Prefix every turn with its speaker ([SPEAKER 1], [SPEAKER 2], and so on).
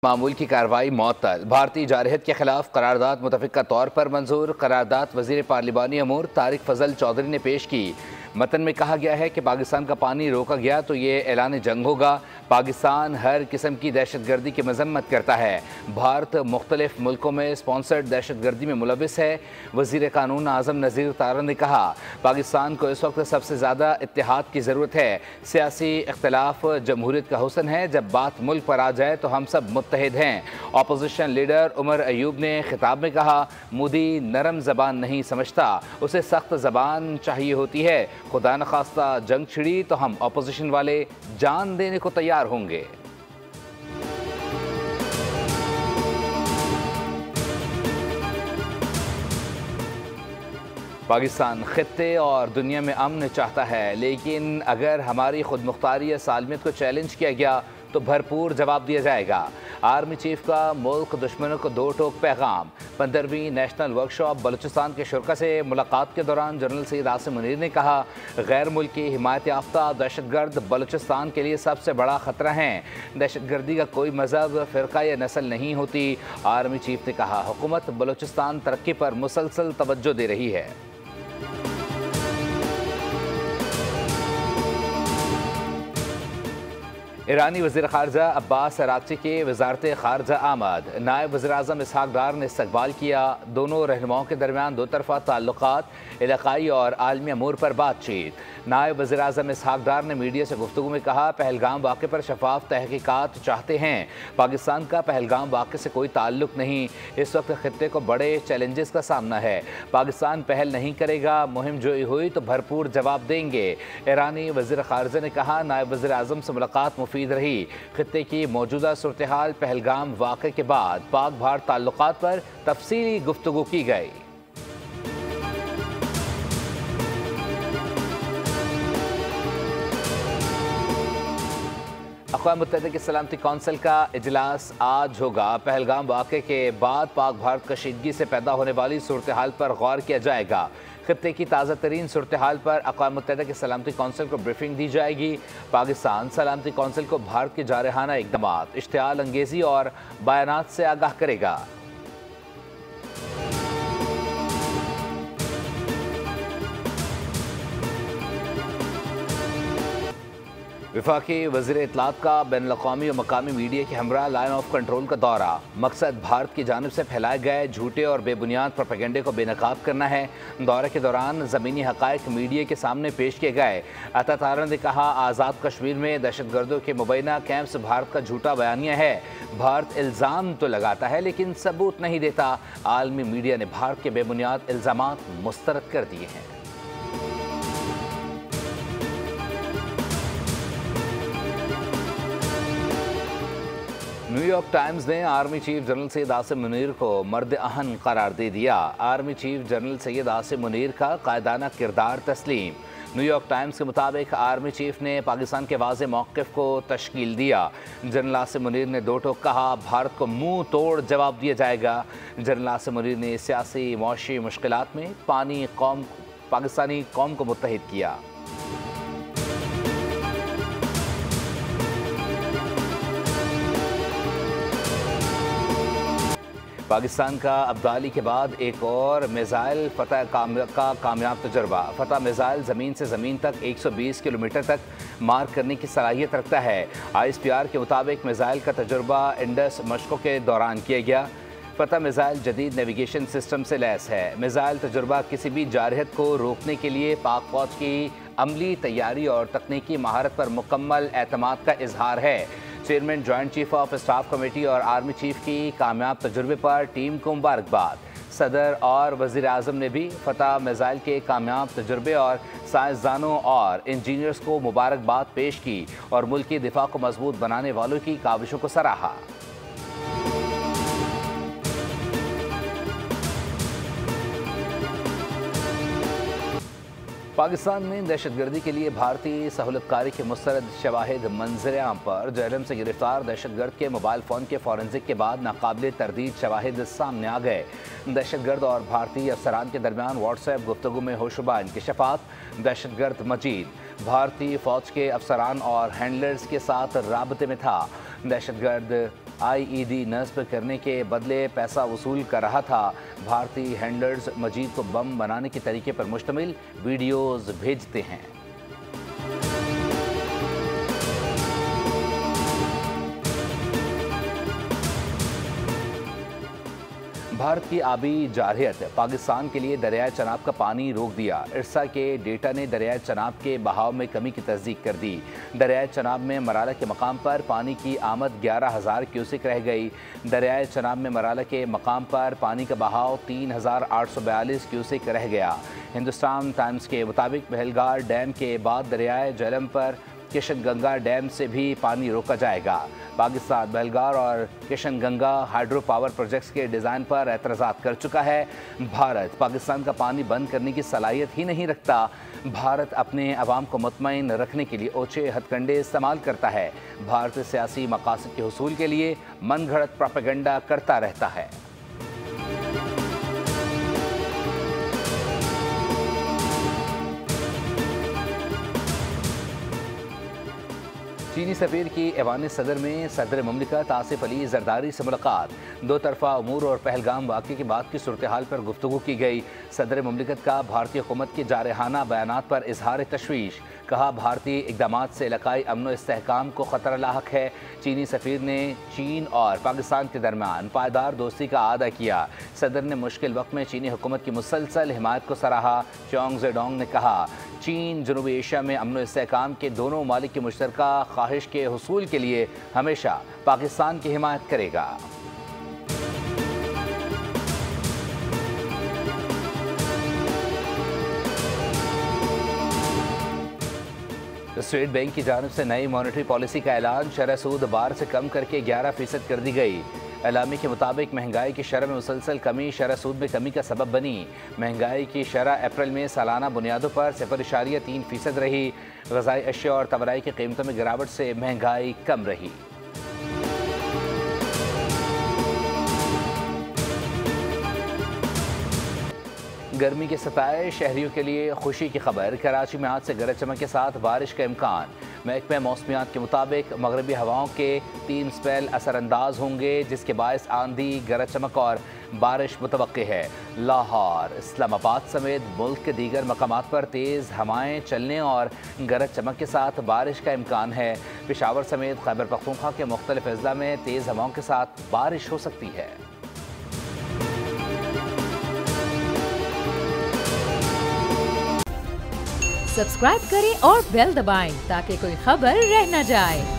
[SPEAKER 1] मामूल की कार्रवाई मअतल। भारतीय जारहत के खिलाफ करारदाद मुतफ़िक़ा तौर पर मंजूर। करारदाद वज़ीर पार्लिमानी अमूर तारिक फजल चौधरी ने पेश की। मतन में कहा गया है कि पाकिस्तान का पानी रोका गया तो ये ऐलान जंग होगा। पाकिस्तान हर किस्म की दहशत गर्दी की मजम्मत करता है। भारत मुख्तलिफ मुल्कों में स्पॉन्सर्ड दहशत गर्दी में मुलविस है। वज़ीर कानून आज़म नज़ीर तारा ने कहा, पाकिस्तान को इस वक्त सबसे ज़्यादा इत्तेहाद की ज़रूरत है। सियासी इख्तलाफ जमहूरियत का हुस्न है। जब बात मुल्क पर आ जाए तो हम सब मुत्तहिद हैं। अपोजिशन लीडर उमर अयूब ने खिताब में कहा, मोदी नरम ज़बान नहीं समझता, उसे सख्त ज़बान चाहिए होती है। खुदा न खास्ता जंग छिड़ी तो हम अपोजिशन वाले जान देने को तैयार होंगे। पाकिस्तान खित्ते और दुनिया में अमन चाहता है, लेकिन अगर हमारी खुद मुख्तारी या सालमियत को चैलेंज किया गया तो भरपूर जवाब दिया जाएगा। आर्मी चीफ का मुल्क दुश्मनों को दो टोक पैगाम। 15वीं नेशनल वर्कशॉप बलूचिस्तान के शुरा से मुलाकात के दौरान जनरल सैयद आसिम मुनीर ने कहा, गैर मुल्की हिमायत याफ्ता दहशतगर्द बलूचिस्तान के लिए सबसे बड़ा खतरा हैं। दहशतगर्दी का कोई मजहब, फ़िरका या नस्ल नहीं होती। आर्मी चीफ ने कहा, हुकूमत बलूचिस्तान तरक्की पर मुसलसल तवज्जो दे रही है। ईरानी वज़ीर ख़ारजा अब्बास अराग़ची के वज़ारत ख़ारजा आमद। नायब वज़ीर-ए-आज़म इसहाक़ डार ने इस्तक़बाल किया। दोनों रहनुमाओं के दरमियान दो तरफ़ा ताल्लुक़ात, इलाक़ाई और आलमी अमूर पर बातचीत। नायब वज़ीर-ए-आज़म इसहाक़ डार ने मीडिया से गुफ्तगू में कहा, पहलगाम वाक़े पर शफ़ाफ़ तहक़ीक़ात चाहते हैं। पाकिस्तान का पहलगाम वाक़े से कोई ताल्लुक़ नहीं। इस वक्त ख़ित्ते को बड़े चैलेंजेस का सामना है। पाकिस्तान पहल नहीं करेगा, मुहिम जोई हुई तो भरपूर जवाब देंगे। ईरानी वज़ीर ख़ारजा ने कहा, नायब वज़ीर-ए-आज़म से मुलाकात मुफीद रही। खित्ते की मौजूदा सूरत हाल, पहलगाम वाक़े के बाद पाक भारत ताल्लुक़ात पर तफसीली गुफ्तगू की गई। अक़वाम मुत्तहिदा की सलामती कौंसिल का इजलास आज होगा। पहलगाम वाक़े के बाद पाक भारत कशीदगी से पैदा होने वाली सूरत हाल पर गौर किया जाएगा। खित्ते की ताज़ा तरीन सूरत हाल पर अक़वाम मुत्तहिदा की सलामती कौंसिल को ब्रीफिंग दी जाएगी। पाकिस्तान सलामती कौंसिल को भारत के जारहाना इक़दामात, इश्तिआल अंगेज़ी और बयानात से आगाह करेगा। वफाकी वज़ीर इत्तलात का बैनुल-अक़वामी और मकामी मीडिया के हमरा लाइन ऑफ कंट्रोल का दौरा। मकसद भारत की जानिब से फैलाए गए झूठे और बेबुनियाद प्रोपेगेंडे को बेनकाब करना है। दौरे के दौरान ज़मीनी हक़ाइक़ मीडिया के सामने पेश किए गए। अता तारा ने कहा, आज़ाद कश्मीर में दहशतगर्दों के मुबैना कैंप्स भारत का झूठा बयानिया है। भारत इल्ज़ाम तो लगाता है लेकिन सबूत नहीं देता। आलमी मीडिया ने भारत के बेबुनियाद इल्ज़ामात मुस्तरद कर दिए हैं। न्यूयॉर्क टाइम्स ने army chief general Syed Asim Munir को मर्द अहन करार दे दिया। Army chief general Syed Asim Munir का कायदाना किरदार तस्लीम। न्यूयॉर्क टाइम्स के मुताबिक आर्मी चीफ ने पाकिस्तान के वाज़े मौक़िफ़ को तश्कील दिया। जनरल आसिम मुनीर ने दो टोक कहा, भारत को मुँह तोड़ जवाब दिया जाएगा। जनरल आसिम मुनीर ने सियासी मौशी मुश्किलात में पाकिस्तानी कौम को मुत्तहिद किया। पाकिस्तान का अब्दाली के बाद एक और मिसाइल फतह का कामयाब तजुर्बा। फतह मिसाइल ज़मीन से ज़मीन तक 120 किलोमीटर तक मार करने की सलाहियत रखता है। ISPR के मुताबिक मिसाइल का तजुर्बा इंडस मशक़ों के दौरान किया गया। फतह मिसाइल जदीद नेविगेशन सिस्टम से लैस है। मिसाइल तजुर्बा किसी भी जारहत को रोकने के लिए पाक फ़ौज की अमली तैयारी और तकनीकी महारत पर मुकम्मल एतमाद का इजहार है। Chairman joint chief of staff committee और आर्मी चीफ की कामयाब तजुर्बे पर टीम को मुबारकबाद। सदर और वज़ीर आज़म ने भी फतह मिसाइल के कामयाब तजुर्बे और साइंसदानों और इंजीनियर्स को मुबारकबाद पेश की और मुल्क की दिफा को मजबूत बनाने वालों की काविशों को सराहा। पाकिस्तान में दहशतगर्दी के लिए भारतीय सहूलतकारी के मुस्तरद शवाहिद मंजर-ए-आम पर जेहलम से गिरफ्तार दहशतगर्द के मोबाइल फ़ोन के फॉरेंसिक के बाद नाकाबिल तरदीद शवाहिद सामने आ गए। दहशतगर्द और भारतीय अफसरान के दरमियान व्हाट्सएप गुफ्तगू में होशुबा इंकशाफात। दहशतगर्द मजीद भारतीय फ़ौज के अफसरान और हैंडलर्स के साथ राबते में था। दहशतगर्द IED नस्ब करने के बदले पैसा वसूल कर रहा था। भारतीय हैंडलर्स मजीद को बम बनाने के तरीके पर मुश्तमिल वीडियोज भेजते हैं। भारत की आबी जारहियत पाकिस्तान के लिए दरियाए चनाब का पानी रोक दिया। इरसा के डेटा ने दरियाए चनाब के बहाव में कमी की तस्दीक कर दी। दरियाए चनाब में मराला के मकाम पर पानी की आमद 11,000 क्यूसेक रह गई। दरियाए चनाब में मराला के मकाम पर पानी का बहाव 3,842 क्यूसेक रह गया। हिंदुस्तान टाइम्स के मुताबिक बहलगार डैम के बाद दरियाए झेलम पर किशनगंगा डैम से भी पानी रोका जाएगा। पाकिस्तान बहलगार और किशनगंगा हाइड्रो पावर प्रोजेक्ट्स के डिज़ाइन पर एतराज़ात कर चुका है। भारत पाकिस्तान का पानी बंद करने की सलाहियत ही नहीं रखता। भारत अपने अवाम को मुतमईन रखने के लिए ओछे हथकंडे इस्तेमाल करता है। भारत सियासी मकासद के हुसूल के लिए मनगढ़ंत प्रोपेगेंडा करता रहता है। चीनी सफ़ीर की ऐवान सदर में सदर मुमलिकत आसिफ अली जरदारी से मुलाकात। दो तरफा अमूर और पहलगाम वाक़े के बाद की सूरत हाल पर गुफ्तगू की गई। सदर मुमलिकत का भारतीय हुकूमत के जारहाना बयानात पर इजहार तशवीश। कहा, भारतीय इक़दाम से इलाकाई अमन व इस्तेहकाम को ख़तरा लाहक है। चीनी सफ़ीर ने चीन और पाकिस्तान के दरमियान पायदार दोस्ती का आदा किया। सदर ने मुश्किल वक्त में चीनी हुकूमत की मुसलसल हिमायत को सराहा। चोंग जेडोंग ने कहा, चीन जनूबी एशिया में अमन व इस्तेहकाम के दोनों ममालिक की मुश्तरका ख्वाहिश के हुसूल के लिए हमेशा पाकिस्तान की हिमायत करेगा। स्टेट बैंक की जानिब से नई मॉनेटरी पॉलिसी का ऐलान। शरह सूद बार से कम करके 11% कर दी गई। एलामी के मुताबिक महंगाई की शरह में मुसलसल कमी शरह सूद में कमी का सबब बनी। महंगाई की शरह अप्रैल में सालाना बुनियादों पर 0.3% रही। ग़िज़ाई अशिया और तवराई की कीमतों में गिरावट से महंगाई कम रही। गर्मी के सताए शहरियों के लिए खुशी की खबर। कराची में आज से गरज चमक के साथ बारिश का इम्कान। महकमा मौसमियात के मुताबिक मगरबी हवाओं के 3 स्पेल असरअंदाज होंगे, जिसके बायस आंधी, गरज चमक और बारिश मुतवक्के है। लाहौर, इस्लामाबाद समेत मुल्क के दीगर मकामात पर तेज़ हवाएं चलने और गरज चमक के साथ बारिश का इम्कान है। पेशावर समेत खैबर पख्तूनख्वा के मुख्तलिफ अजला में तेज़ हवाओं के साथ बारिश हो सकती है।
[SPEAKER 2] सब्सक्राइब करें और बेल दबाएं ताकि कोई खबर रह न जाए।